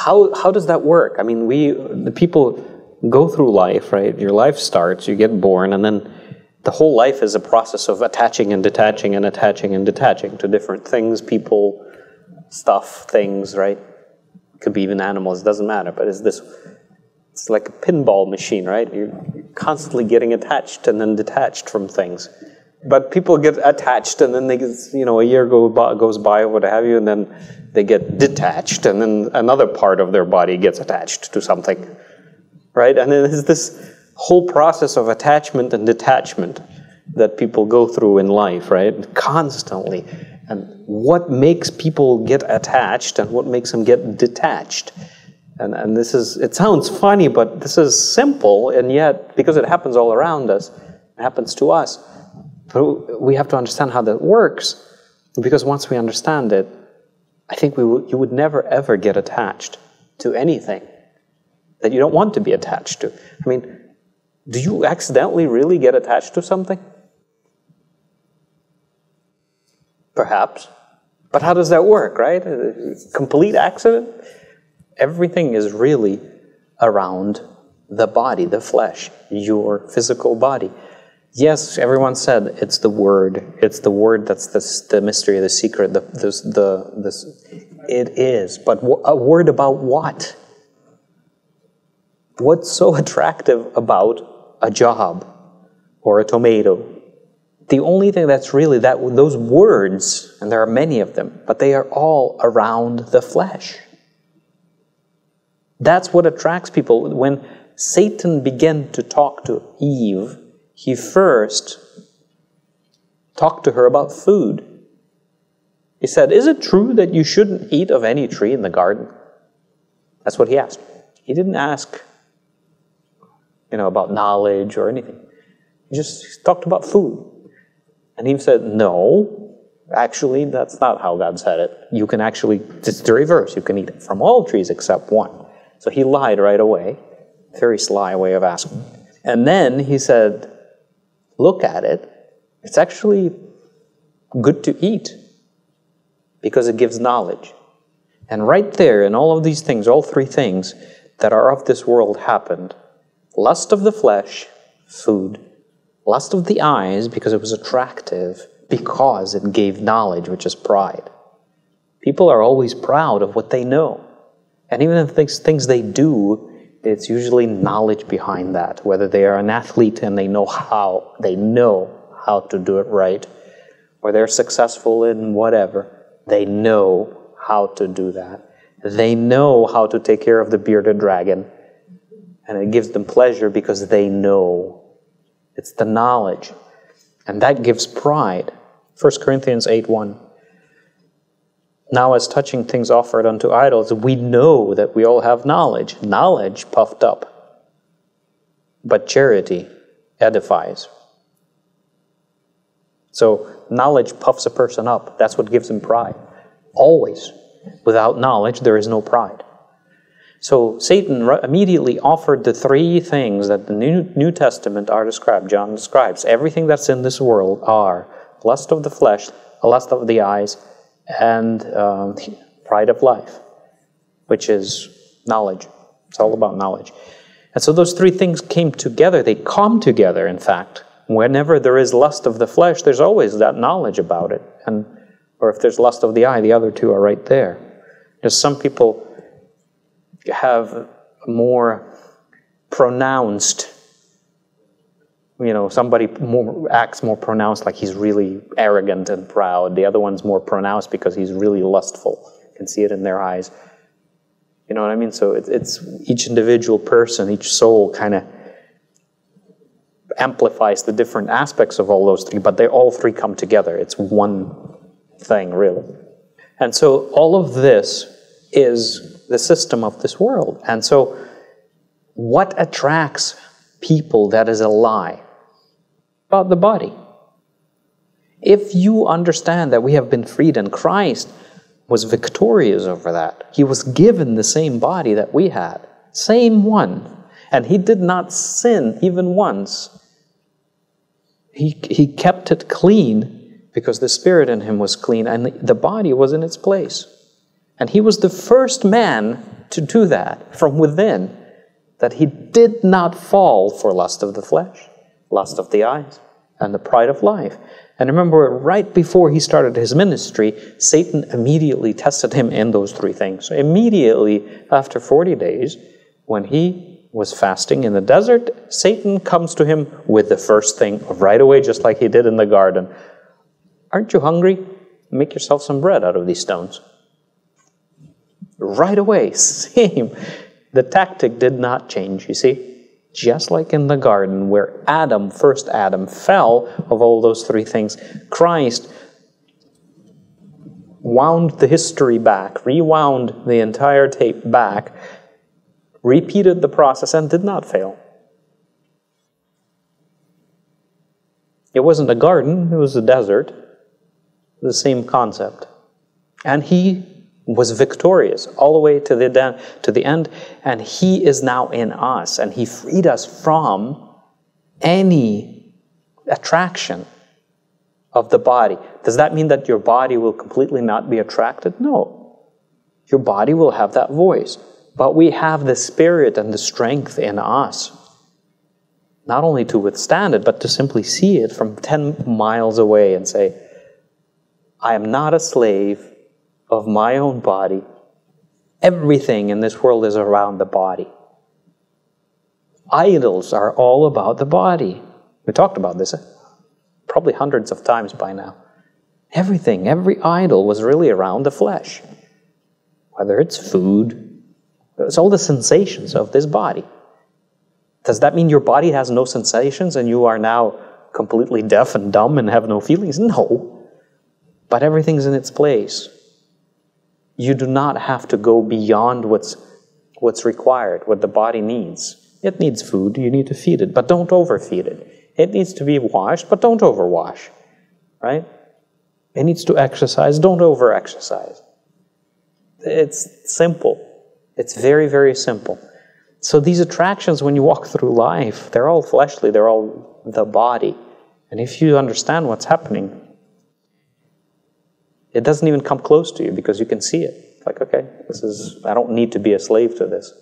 how does that work? I mean, the people go through life, right? Your life starts, you get born, and then the whole life is a process of attaching and detaching and attaching and detaching to different things, people, stuff, things, right? Could be even animals, it doesn't matter, but it's like a pinball machine, right? You're constantly getting attached and then detached from things. But people get attached and then they get, a year goes by or what have you, and then they get detached and then another part of their body gets attached to something, right? And then there's this whole process of attachment and detachment that people go through in life, right? Constantly. And what makes people get attached and what makes them get detached? And this is, it sounds funny, but this is simple, and yet, because it happens all around us, it happens to us. But we have to understand how that works, because once we understand it, I think you would never ever get attached to anything that you don't want to be attached to. I mean, do you accidentally really get attached to something? Perhaps. But how does that work, right? Complete accident? Everything is really around the body, the flesh, your physical body. Yes, everyone said it's the word. It's the word that's the mystery, the secret. It is. But a word about what? What's so attractive about a job or a tomato? The only thing that's really those words, and there are many of them, but they are all around the flesh. That's what attracts people. When Satan began to talk to Eve, he first talked to her about food. He said, "Is it true that you shouldn't eat of any tree in the garden?" That's what he asked. He didn't ask, about knowledge or anything. He just talked about food. And Eve said, "No, actually, that's not how God said it. You can actually, it's the reverse. You can eat from all trees except one." So he lied right away. Very sly way of asking. And then he said, "Look at it. It's actually good to eat because it gives knowledge." And right there, in all of these things, all three things that are of this world happened. Lust of the flesh, food. Lust of the eyes, because it was attractive, because it gave knowledge, which is pride. People are always proud of what they know. And even if things they do, it's usually knowledge behind that. Whether they are an athlete and they know how to do it right, or they're successful in whatever, they know how to do that. They know how to take care of the bearded dragon. And it gives them pleasure because they know. It's the knowledge. And that gives pride. 1 Corinthians 8:1. "Now as touching things offered unto idols, we know that we all have knowledge. Knowledge puffed up. But charity edifies." So knowledge puffs a person up. That's what gives him pride. Always. Without knowledge, there is no pride. So Satan immediately offered the three things that the New Testament are described. John describes everything that's in this world are lust of the flesh, lust of the eyes, and pride of life, which is knowledge. It's all about knowledge. And so those three things came together. They come together, in fact. Whenever there is lust of the flesh, there's always that knowledge about it. Or if there's lust of the eye, the other two are right there. There's some people have more pronounced, somebody acts more pronounced, like he's really arrogant and proud. The other one's more pronounced because he's really lustful. You can see it in their eyes. You know what I mean? So it's each individual person, each soul kind of amplifies the different aspects of all those three, but they all three come together. It's one thing, really. And so all of this is the system of this world. And so what attracts people that is a lie? About the body. If you understand that we have been freed and Christ was victorious over that, he was given the same body that we had, same one, and he did not sin even once. He kept it clean because the spirit in him was clean and the body was in its place. And he was the first man to do that from within, that he did not fall for lust of the flesh, lust of the eyes, and the pride of life. And remember, right before he started his ministry, Satan immediately tested him in those three things. So immediately after 40 days, when he was fasting in the desert, Satan comes to him with the first thing right away, just like he did in the garden. Aren't you hungry? Make yourself some bread out of these stones. Right away, same. The tactic did not change, you see. Just like in the garden where Adam, first Adam, fell of all those three things, Christ wound the history back, rewound the entire tape back, repeated the process, and did not fail. It wasn't a garden, it was a desert. The same concept. And he was victorious all the way to the end, and he is now in us, and he freed us from any attraction of the body. Does that mean that your body will completely not be attracted? No. Your body will have that voice, but we have the spirit and the strength in us, not only to withstand it, but to simply see it from 10 miles away and say, I am not a slave of my own body. Everything in this world is around the body. Idols are all about the body. We talked about this probably hundreds of times by now. Everything, every idol was really around the flesh. Whether it's food, it's all the sensations of this body. Does that mean your body has no sensations and you are now completely deaf and dumb and have no feelings? No. But everything's in its place. You do not have to go beyond what's required, what the body needs. It needs food, you need to feed it, but don't overfeed it. It needs to be washed, but don't overwash, right? It needs to exercise, don't over-exercise. It's simple. It's very, very simple. So these attractions, when you walk through life, they're all fleshly, they're all the body. And if you understand what's happening, it doesn't even come close to you because you can see it. It's like, okay, I don't need to be a slave to this.